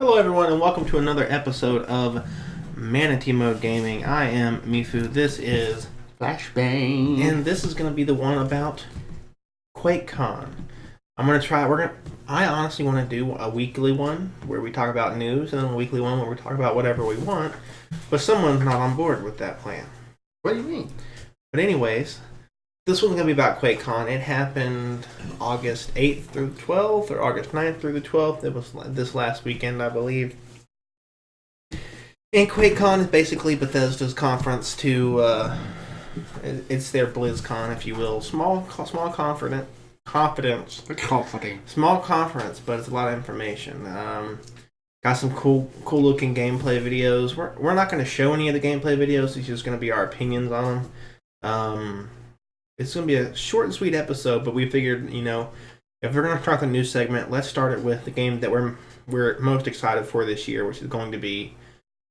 Hello, everyone, and welcome to another episode of Manatee Mode Gaming. I am Mifu. This is Flashbang. and this is going to be the one about Quakecon. I'm going to try. I honestly want to do a weekly one where we talk about news, and then a weekly one where we talk about whatever we want. But someone's not on board with that plan. What do you mean? But anyways, this one's going to be about Quakecon. It happened August 8th through the 12th, or August 9th through the 12th. It was this last weekend, I believe. And Quakecon is basically Bethesda's conference to, it's their BlizzCon, if you will. Small confidence. Small conference, but it's a lot of information. Got some cool looking gameplay videos. We're not going to show any of the gameplay videos. It's just going to be our opinions on them. It's going to be a short and sweet episode, but we figured, if we're going to start the news segment, let's start it with the game that we're most excited for this year, which is going to be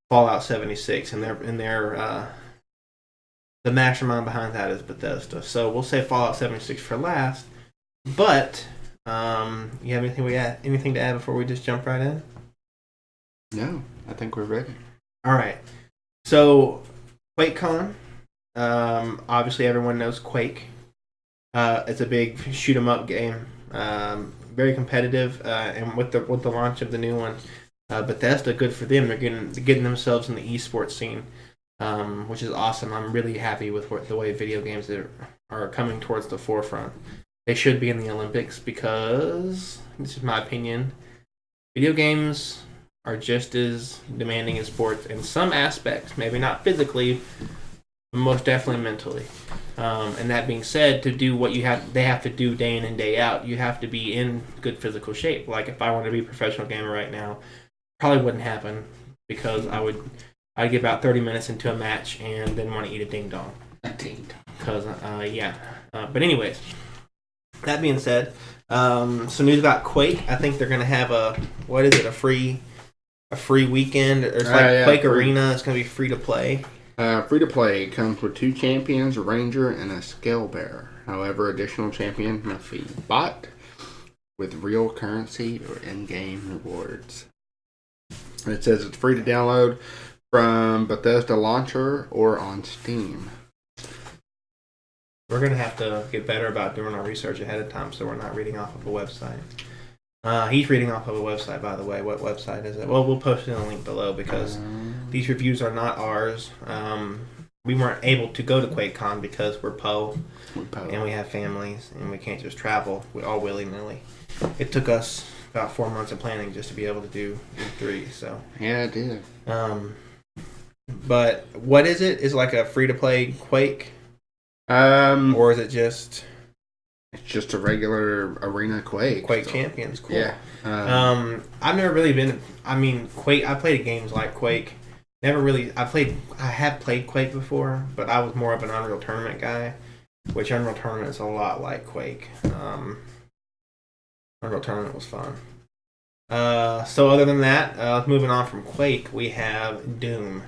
Fallout 76, and the mastermind behind that is Bethesda. So we'll say Fallout 76 for last. But you have anything to add before we just jump right in? No, I think we're ready. All right. So QuakeCon. Obviously, everyone knows Quake. It's a big shoot 'em up game. Very competitive, and with the launch of the new one, Bethesda, good for them. They're getting themselves in the esports scene, which is awesome. I'm really happy with the way video games are coming towards the forefront. They should be in the Olympics because, this is my opinion, video games are just as demanding as sports in some aspects. Maybe not physically, but most definitely mentally. And that being said, to do what they have to do day in and day out, you have to be in good physical shape. Like if I wanted to be a professional gamer right now, probably wouldn't happen because I'd get about 30 minutes into a match and then want to eat a ding dong. Because but anyways, that being said, some news about Quake. I think they're gonna have a free weekend. It's like Quake free. Arena. It's gonna be free to play. Free to play comes with 2 champions, a ranger, and a scale bearer. However, additional champions must be bought with real currency or in-game rewards. It says it's free to download from Bethesda launcher or on Steam. We're gonna have to get better about doing our research ahead of time, so we're not reading off of a website. He's reading off of a website, by the way. What website is it? Well, we'll post it in a link below because these reviews are not ours. We weren't able to go to QuakeCon because we're PO, and we have families, and we can't just travel all willy-nilly. It took us about 4 months of planning just to be able to do E3. So yeah, it did. But what is it? Is it like a free-to-play Quake? Or is it just... It's just a regular arena Quake. Quake Champions, cool. Yeah. I've never really been... I mean, Quake... I played games like Quake. Never really... I have played Quake before, but I was more of an Unreal Tournament guy, which Unreal Tournament is a lot like Quake. Unreal Tournament was fun. So other than that, moving on from Quake, we have Doom.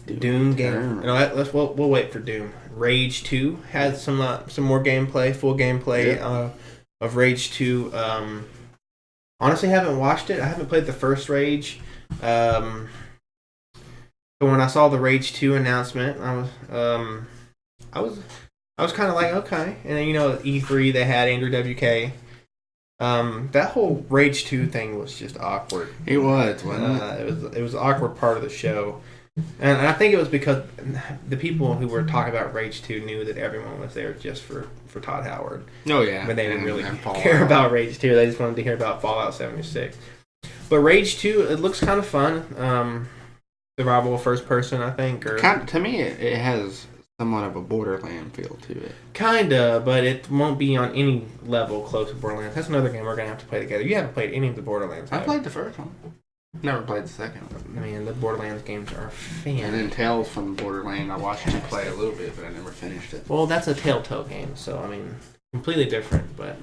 Doom game. No, we'll wait for Doom. Rage 2 has some more gameplay, full gameplay of Rage 2. Honestly, haven't watched it. I haven't played the first Rage. But when I saw the Rage 2 announcement, I was kind of like, okay. And then at E3 they had Andrew WK. That whole Rage 2 thing was just awkward. It was, wasn't it? It was an awkward part of the show. And I think it was because the people who were talking about Rage 2 knew that everyone was there just for Todd Howard. Oh, yeah. But they didn't really care about Rage 2. They just wanted to hear about Fallout 76. But Rage 2, it looks kind of fun. Survival first person, I think. To me, it has somewhat of a Borderlands feel to it. Kinda, but it won't be on any level close to Borderlands. That's another game we're going to have to play together. You haven't played any of the Borderlands. I played the first one. Never played the second one. Man, the Borderlands games are fantastic. And then Tales from Borderlands, I watched you play a little bit, but I never finished it. Well, that's a Telltale game, so I mean, completely different. But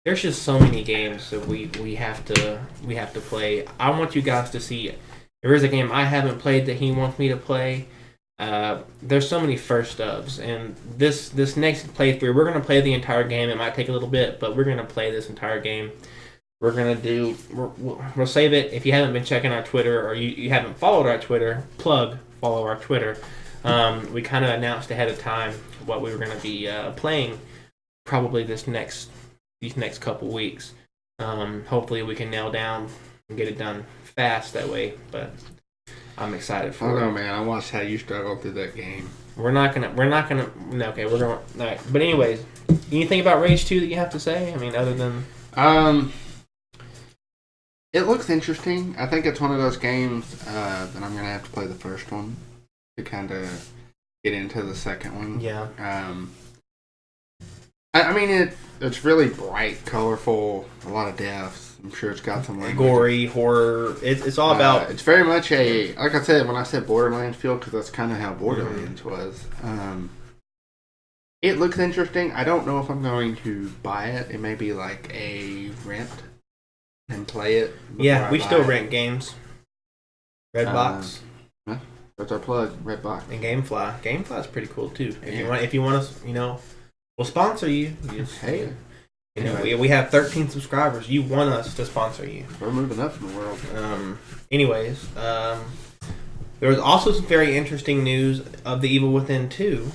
there's just so many games that we have to play. I want you guys to see. There is a game I haven't played that he wants me to play. There's so many first dubs, and this next playthrough, we're gonna play the entire game. It might take a little bit, but we're gonna play this entire game. we're gonna do. We'll save it. If you haven't been checking our Twitter or you haven't followed our Twitter, follow our Twitter. We kind of announced ahead of time what we were gonna be playing probably these next couple weeks. Hopefully we can nail down and get it done fast that way. But I'm excited for it. I don't know, man. I watched how you struggled through that game. We're not gonna. No, okay, we're going. All right. But anyways, anything about Rage 2 that you have to say? I mean, other than it looks interesting. I think it's one of those games that I'm gonna have to play the first one to kind of get into the second one. Yeah. I mean, it's really bright, colorful, a lot of deaths. I'm sure it's got some language. Gory, horror. It's all about... It's very much a... Like I said, when I said Borderlands feel, because that's kind of how Borderlands was. It looks interesting. I don't know if I'm going to buy it. It may be like a rent and play it. Yeah, we still rent games. Redbox. That's our plug, Redbox. And Gamefly. Gamefly's pretty cool, too. If you want us, we'll sponsor you. Hey. We have 13 subscribers. You want us to sponsor you. We're moving up in the world. Anyways, there was also some very interesting news of The Evil Within 2.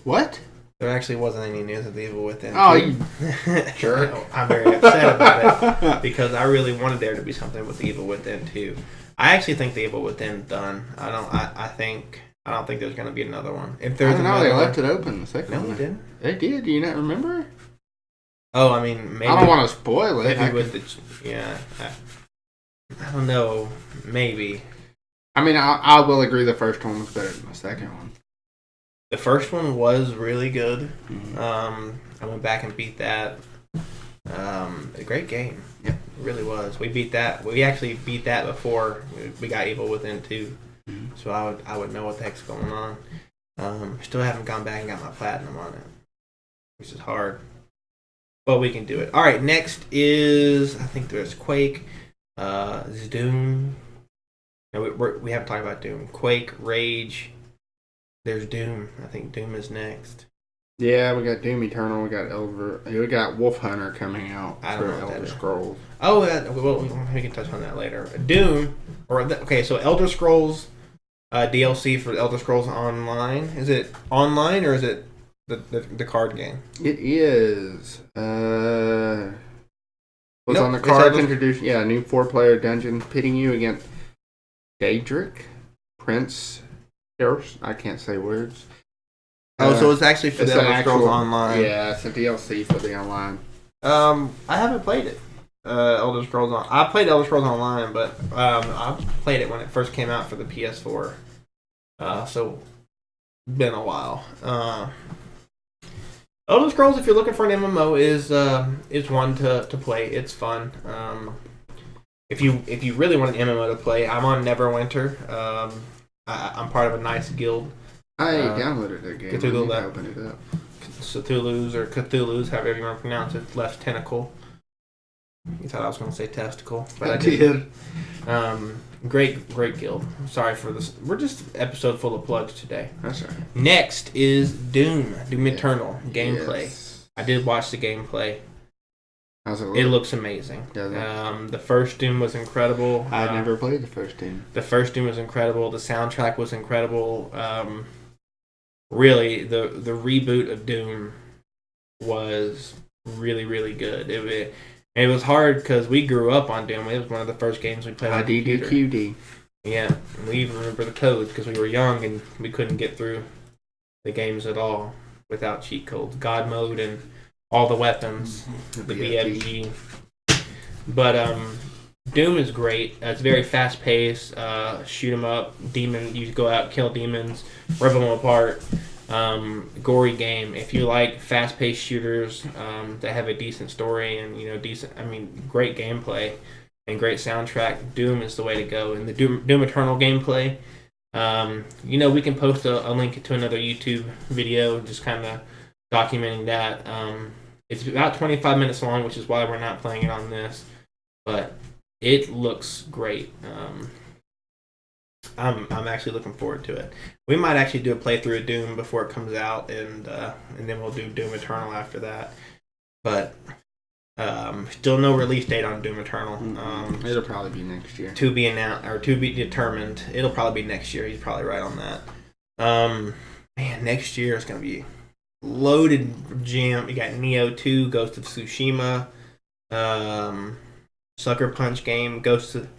What? There actually wasn't any news of The Evil Within 2. Oh, you jerk. I'm very upset about it because I really wanted there to be something with The Evil Within 2. I actually think The Evil Within's done. I don't think there's going to be another one. If there's they left it open the second one. No, they didn't. They did. Do you not remember? Oh, I mean, maybe. I don't want to spoil it. I don't know. Maybe. I mean, I will agree the first one was better than the second one. The first one was really good. Mm-hmm. I went back and beat that. A great game. Yeah, it really was. We beat that. We actually beat that before we got Evil Within 2. Mm-hmm. So I would know what the heck's going on. Still haven't gone back and got my platinum on it, which is hard. But we can do it. All right, next is, I think there's Quake, Doom. No, we haven't talked about Doom. Quake, Rage. There's Doom. I think Doom is next. Yeah, we got Doom Eternal. We got Wolf Hunter coming out for Elder Scrolls. Oh, well, we can touch on that later. Doom, so Elder Scrolls DLC for Elder Scrolls Online. Is it online or is it the card game? It is. On the cards introduced. Yeah, a new 4-player dungeon pitting you against Daedric, Prince. I can't say words. So it's actually for the Elder Scrolls Online. Yeah, it's a DLC for the online. I haven't played it. Elder Scrolls on. I played Elder Scrolls Online, but I played it when it first came out for the PS4. So been a while. Elder Scrolls, if you're looking for an MMO, is one to play. It's fun. If you really want an MMO to play, I'm on Neverwinter. I'm part of a nice guild. I downloaded that game. Open it up. Cthulhu's, however you want to pronounce it. Left tentacle. You thought I was going to say testicle, but I did. Great guild. Sorry for this. We're just episode full of plugs today. That's right. Next is Doom Eternal gameplay. Yes. I did watch the gameplay. How's it look? It looks amazing. The first Doom was incredible. I never played the first Doom. The first Doom was incredible. The soundtrack was incredible. Really, the reboot of Doom was really, really good. It was hard because we grew up on Doom. It was one of the first games we played on the computer. IDDQD. Yeah, we even remember the codes because we were young and we couldn't get through the games at all without cheat codes. God mode and all the weapons, the BFG. But Doom is great. It's very fast paced. Shoot 'em up, demon. You go out, kill demons, rip them apart. Gory game. If you like fast paced shooters that have a decent story and great gameplay and great soundtrack, Doom is the way to go. And the Doom Eternal gameplay. We can post a link to another YouTube video just kind of documenting that. It's about 25 minutes long, which is why we're not playing it on this. But it looks great. I'm actually looking forward to it. We might actually do a playthrough of Doom before it comes out, and then we'll do Doom Eternal after that. But Still no release date on Doom Eternal. It'll probably be next year. To be announced or to be determined. It'll probably be next year. He's probably right on that. Man, next year is gonna be loaded gym. You got Neo 2, Ghost of Tsushima, Sucker Punch game, Ghost of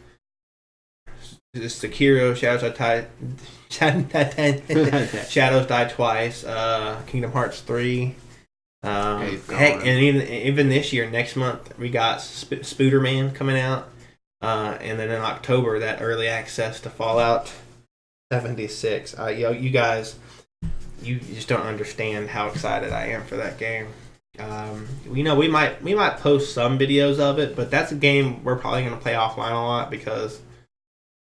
Sekiro, Shadows Die Twice, Kingdom Hearts 3. Heck, and even this year, next month, we got Spooderman coming out, and then in October, that early access to Fallout 76. You guys, you just don't understand how excited I am for that game. We might post some videos of it, but that's a game we're probably going to play offline a lot because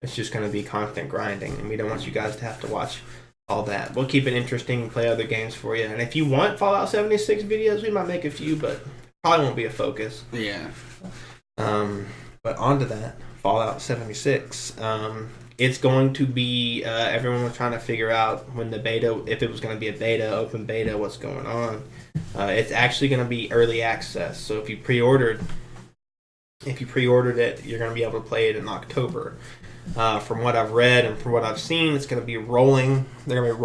it's just going to be constant grinding, and we don't want you guys to have to watch all that. We'll keep it interesting and play other games for you. And if you want Fallout 76 videos, we might make a few, but probably won't be a focus. Yeah. But on to that, Fallout 76. It's going to be, everyone was trying to figure out when the beta, if it was going to be a beta, open beta, what's going on. It's actually going to be early access. So if you pre-ordered it, you're going to be able to play it in October. From what I've read and from what I've seen, it's going to be rolling. They're going to be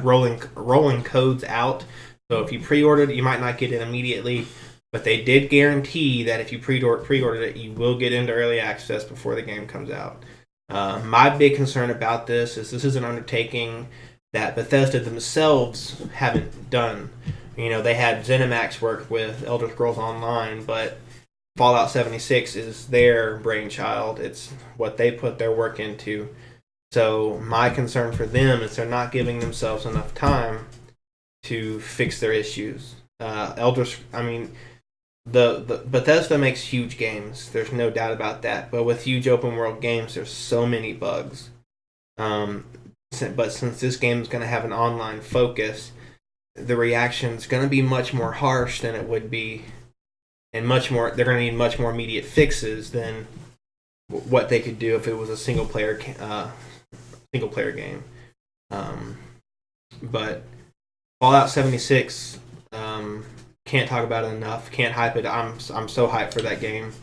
rolling codes out. So if you pre-ordered it, you might not get it immediately, but they did guarantee that if you pre-ordered it, you will get into early access before the game comes out. My big concern about this is an undertaking that Bethesda themselves haven't done. You know, they had ZeniMax work with Elder Scrolls Online, but Fallout 76 is their brainchild. It's what they put their work into. So my concern for them is they're not giving themselves enough time to fix their issues. The Bethesda makes huge games. There's no doubt about that. But with huge open world games, there's so many bugs. But since this game is going to have an online focus, the reaction's going to be much more harsh than it would be. And much more, they're going to need much more immediate fixes than what they could do if it was a single player game. But Fallout 76, can't talk about it enough. Can't hype it. I'm so hyped for that game.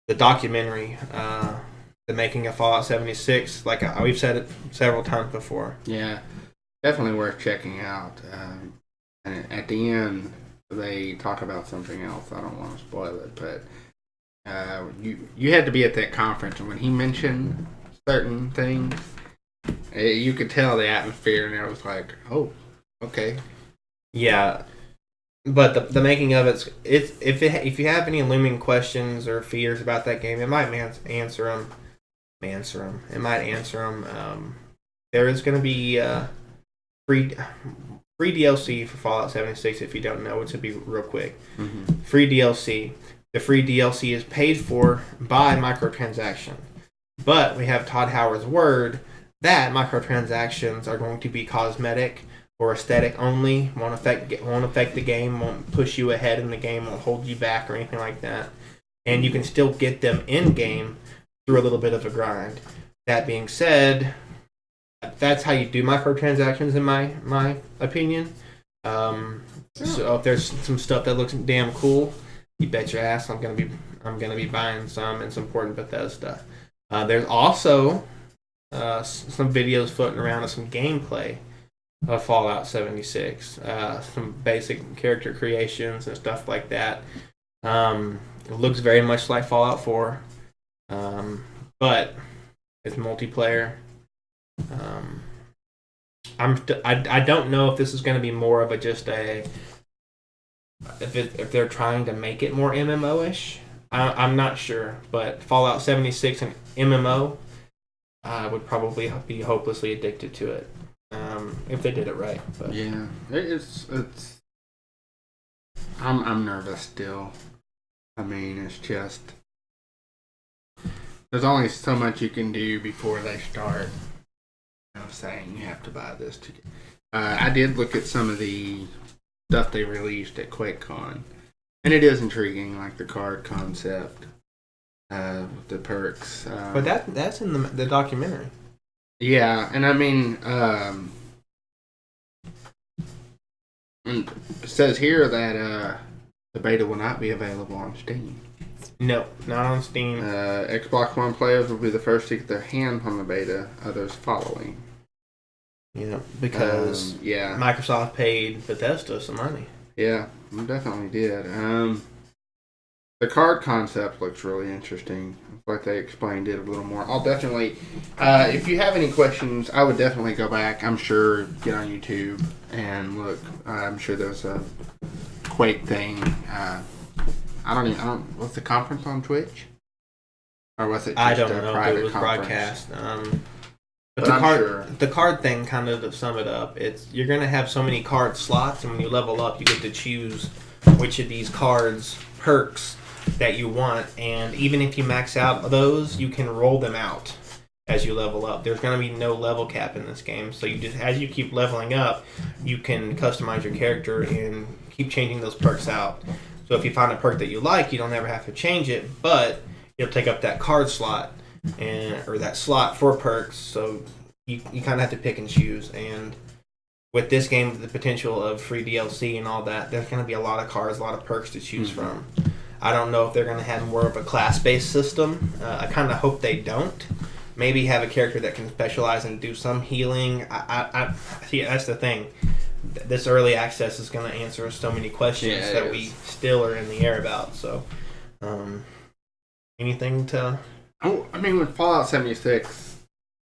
The documentary, the making of Fallout 76, like we've said it several times before. Yeah, definitely worth checking out. And at the end, they talk about something else. I don't want to spoil it, but you had to be at that conference, and when he mentioned certain things, you could tell the atmosphere, and it was like, oh, okay. Yeah, but the making of if you have any looming questions or fears about that game, it might answer them. It might answer them. There is going to be free DLC for Fallout 76 if you don't know, which will be real quick. Mm-hmm. Free DLC. The free DLC is paid for by microtransaction. But we have Todd Howard's word that microtransactions are going to be cosmetic or aesthetic only, won't affect the game, won't push you ahead in the game, won't hold you back or anything like that. And you can still get them in-game through a little bit of a grind. That being said, that's how you do microtransactions, in my opinion. So if there's some stuff that looks damn cool, you bet your ass I'm gonna be buying some and supporting Bethesda. There's also some videos floating around of some gameplay of Fallout 76, some basic character creations and stuff like that. It looks very much like Fallout 4, but it's multiplayer. I don't know if this is going to be more of if they're trying to make it more MMO-ish. I'm not sure, but Fallout 76 and MMO, I would probably be hopelessly addicted to it if they did it right. But. Yeah, it's. I'm nervous still. I mean, it's just there's only so much you can do before they start. Saying you have to buy this. I did look at some of the stuff they released at Quakecon, and it is intriguing, like the card concept, the perks. But that's in the documentary. Yeah, and I mean, and it says here that The beta will not be available on Steam. No, not on Steam. Xbox One players will be the first to get their hands on the beta, others following. Yeah, because Microsoft paid Bethesda some money. Yeah, definitely did. The card concept looks really interesting. It's like they explained it a little more. I'll definitely, if you have any questions, I would definitely go back. I'm sure get on YouTube and look. I'm sure there's a Quake thing. Was the conference on Twitch? Or was it just I don't a know private if it was conference? broadcast. But the card thing, kind of to sum it up, you're going to have so many card slots, and when you level up, you get to choose which of these cards, perks, that you want, and even if you max out those, you can roll them out as you level up. There's going to be no level cap in this game, so you just, as you keep leveling up, you can customize your character and keep changing those perks out. So if you find a perk that you like, you don't ever have to change it, but it'll take up that card slot or that slot for perks. So you kind of have to pick and choose. And with this game, the potential of free DLC and all that, there's going to be a lot of cards, a lot of perks to choose from. I don't know if they're going to have more of a class-based system. I kind of hope they don't. Maybe have a character that can specialize and do some healing. I see, that's the thing. This early access is going to answer so many questions that we still are in the air about. So, anything to... Oh, I mean, with Fallout 76,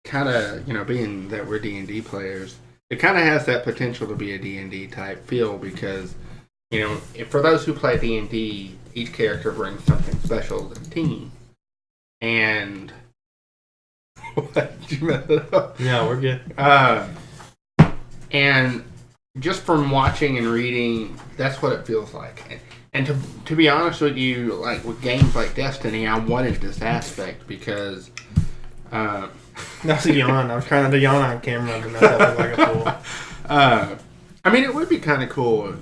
kind of, being that we're D&D players, it kind of has that potential to be a D&D type feel because, for those who play D&D, each character brings something special to the team. And... What? Did you mess it up? No, we're good. And just from watching and reading, that's what it feels like. And to be honest with you, like with games like Destiny, I wanted this aspect because... That's a yawn. I was trying to yawn on camera to mess up like a fool. I mean, it would be kind of cool.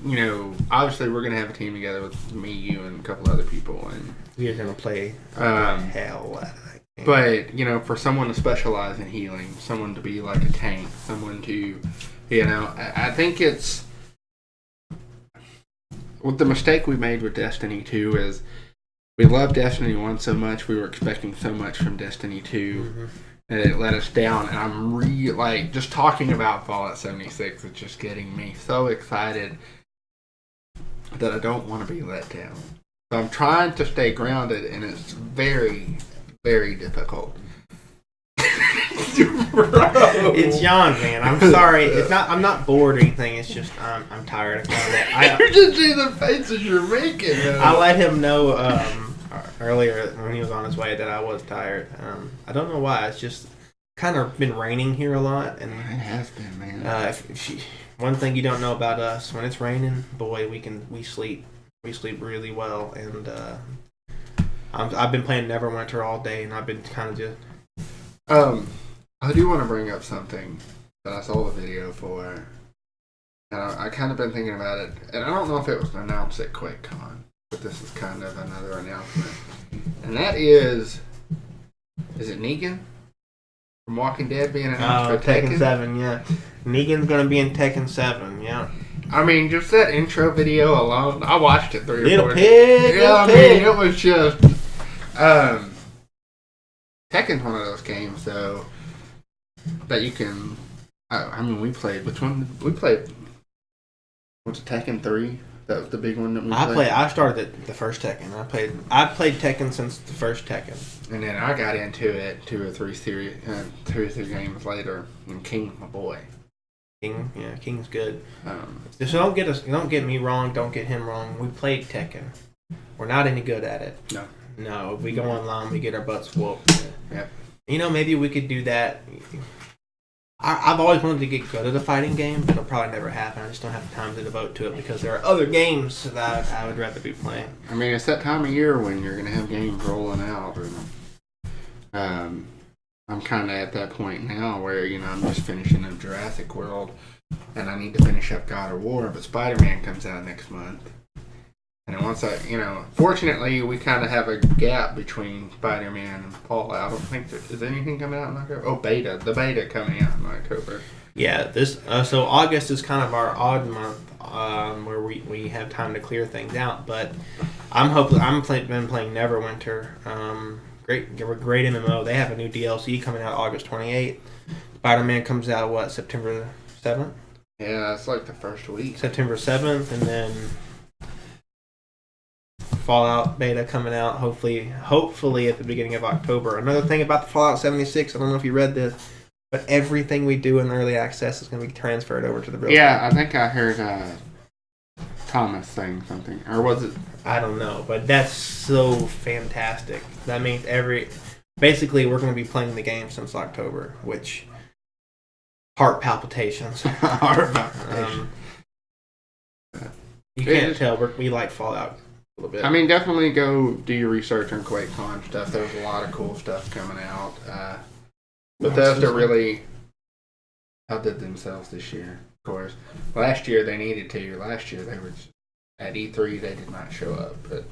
Obviously we're going to have a team together with me, you, and a couple other people. And we are going to play hell out of that game. But, for someone to specialize in healing, someone to be like a tank, someone to, I think it's... Well, the mistake we made with Destiny 2 is we loved Destiny 1 so much, we were expecting so much from Destiny 2, and it let us down. And I'm just talking about Fallout 76 is just getting me so excited that I don't want to be let down. So I'm trying to stay grounded, and it's very, very difficult. It's yawn, man. I'm sorry. It's not. I'm not bored or anything. It's just I'm tired of it. You just see the faces you're making. I let him know earlier when he was on his way that I was tired. I don't know why. It's just kind of been raining here a lot, and it has been, man. One thing you don't know about us: when it's raining, boy, we sleep. We sleep really well, and I've been playing Neverwinter all day, and I've been kind of just. I do want to bring up something that I saw the video for, and I kind of been thinking about it, and I don't know if it was announced at Quakecon, but this is kind of another announcement, and that is it Negan from Walking Dead being announced for Tekken 7, yeah. Negan's going to be in Tekken 7, yeah. I mean, just that intro video alone, I watched it 3 or 4 Little pig, yeah, pig. It was just, Tekken's one of those games, though, that you can... we played... Which one? We played... What's it, Tekken 3? That was the big one that we played? I started the first Tekken. I played Tekken since the first Tekken. And then I got into it 2 or 3 games later, and King's my boy. King's good. So don't get me wrong, don't get him wrong. We played Tekken. We're not any good at it. No, if we go online, we get our butts whooped. Yep. Maybe we could do that. I've always wanted to get good at a fighting game, but it'll probably never happen. I just don't have time to devote to it because there are other games that I would rather be playing. I mean, it's that time of year when you're going to have games rolling out. And, I'm kind of at that point now where, I'm just finishing up Jurassic World, and I need to finish up God of War, but Spider-Man comes out next month. And once fortunately, we kind of have a gap between Spider-Man and Fallout. I don't think is anything coming out in October. Oh, the beta coming out in October. Yeah, so August is kind of our odd month. where we have time to clear things out. But been playing Neverwinter. Great MMO. They have a new DLC coming out August 28th. Spider-Man comes out September 7th. Yeah, it's like the first week. September 7th, and then Fallout beta coming out hopefully at the beginning of October. Another thing about the Fallout 76, I don't know if you read this, but everything we do in early access is going to be transferred over to the real game. I think I heard Thomas saying something. Or was it? I don't know, but that's so fantastic. That means basically we're going to be playing the game since October, which heart palpitations. Heart palpitations. You can't tell we like Fallout a little bit. I mean, definitely go do your research on Quakecon stuff. There's a lot of cool stuff coming out. Bethesda really outdid themselves this year, of course. Last year they needed to. Last year they were at E3. They did not show up. But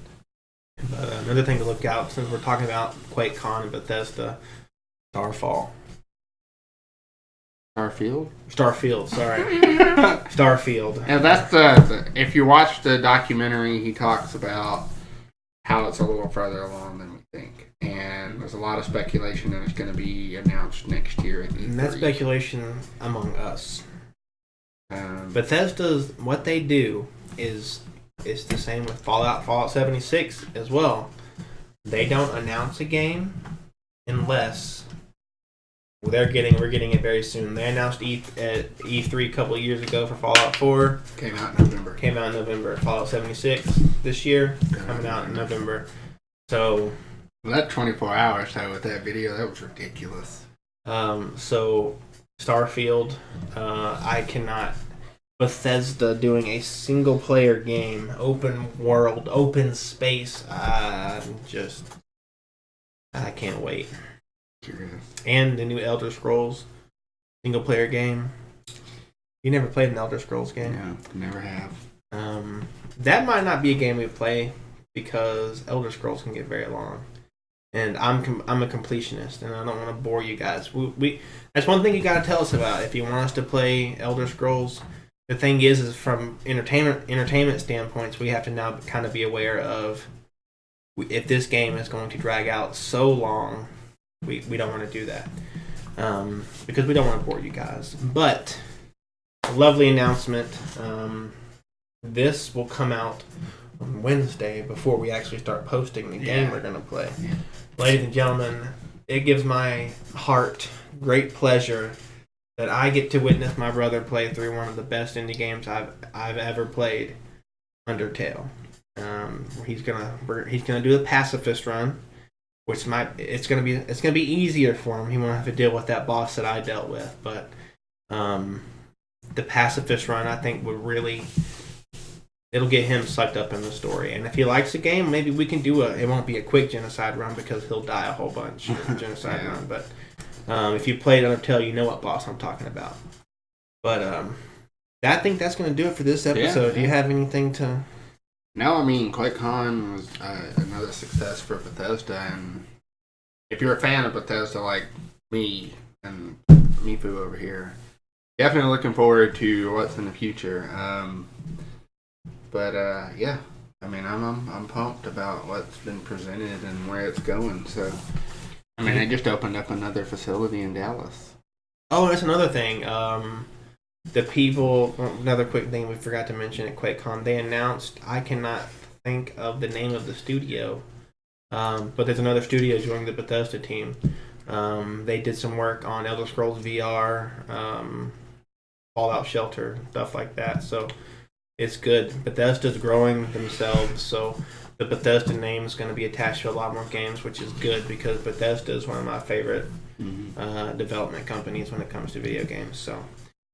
another thing to look out, since we're talking about Quakecon and Bethesda, Starfield, sorry. Starfield. And that's if you watch the documentary, he talks about how it's a little further along than we think. And there's a lot of speculation that it's going to be announced next year at E3. And that's speculation among us. Bethesda's, what they do is the same with Fallout 76 as well. They don't announce a game unless we're getting it very soon. They announced at E3 a couple of years ago for Fallout 4. Came out in November. Fallout 76 this year coming out in November. So that 24 hours though with that video, that was ridiculous. So Starfield, I cannot. Bethesda doing a single player game, open world, open space. I can't wait. Curious. And the new Elder Scrolls single player game. You never played an Elder Scrolls game? No, never have. That might not be a game we play because Elder Scrolls can get very long. And I'm a completionist, and I don't want to bore you guys. That's one thing you got to tell us about. If you want us to play Elder Scrolls, the thing is from entertainment standpoints, we have to now kind of be aware of if this game is going to drag out so long. We don't want to do that because we don't want to bore you guys. But a lovely announcement. This will come out on Wednesday before we actually start posting the game we're going to play. Yeah. Ladies and gentlemen, it gives my heart great pleasure that I get to witness my brother play through one of the best indie games I've ever played, Undertale. He's gonna do the pacifist run, which it's gonna be easier for him. He won't have to deal with that boss that I dealt with, but the pacifist run I think it'll get him sucked up in the story. And if he likes the game, maybe we can do it won't be a quick genocide run because he'll die a whole bunch in the genocide run. But if you played Undertale, you know what boss I'm talking about. But I think that's going to do it for this episode. Yeah. Do you have anything to... No, I mean, QuakeCon was another success for Bethesda. And if you're a fan of Bethesda like me and Mifu over here, definitely looking forward to what's in the future. But I mean, I'm pumped about what's been presented and where it's going. So, I mean, they just opened up another facility in Dallas. Oh, that's another thing. Another quick thing we forgot to mention at QuakeCon, they announced, I cannot think of the name of the studio, but there's another studio joining the Bethesda team. They did some work on Elder Scrolls VR, Fallout Shelter, stuff like that. So it's good. Bethesda's growing themselves, so the Bethesda name is going to be attached to a lot more games, which is good because Bethesda is one of my favorite development companies when it comes to video games. So,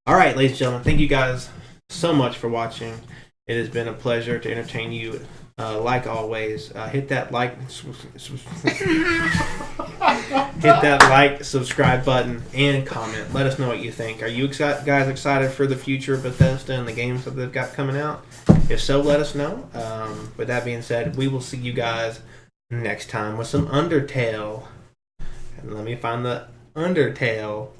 all right, ladies and gentlemen, thank you guys so much for watching. It has been a pleasure to entertain you. Like always, hit that like, subscribe button, and comment. Let us know what you think. Are you guys excited for the future of Bethesda and the games that they've got coming out? If so, let us know. With that being said, we will see you guys next time with some Undertale. And let me find the Undertale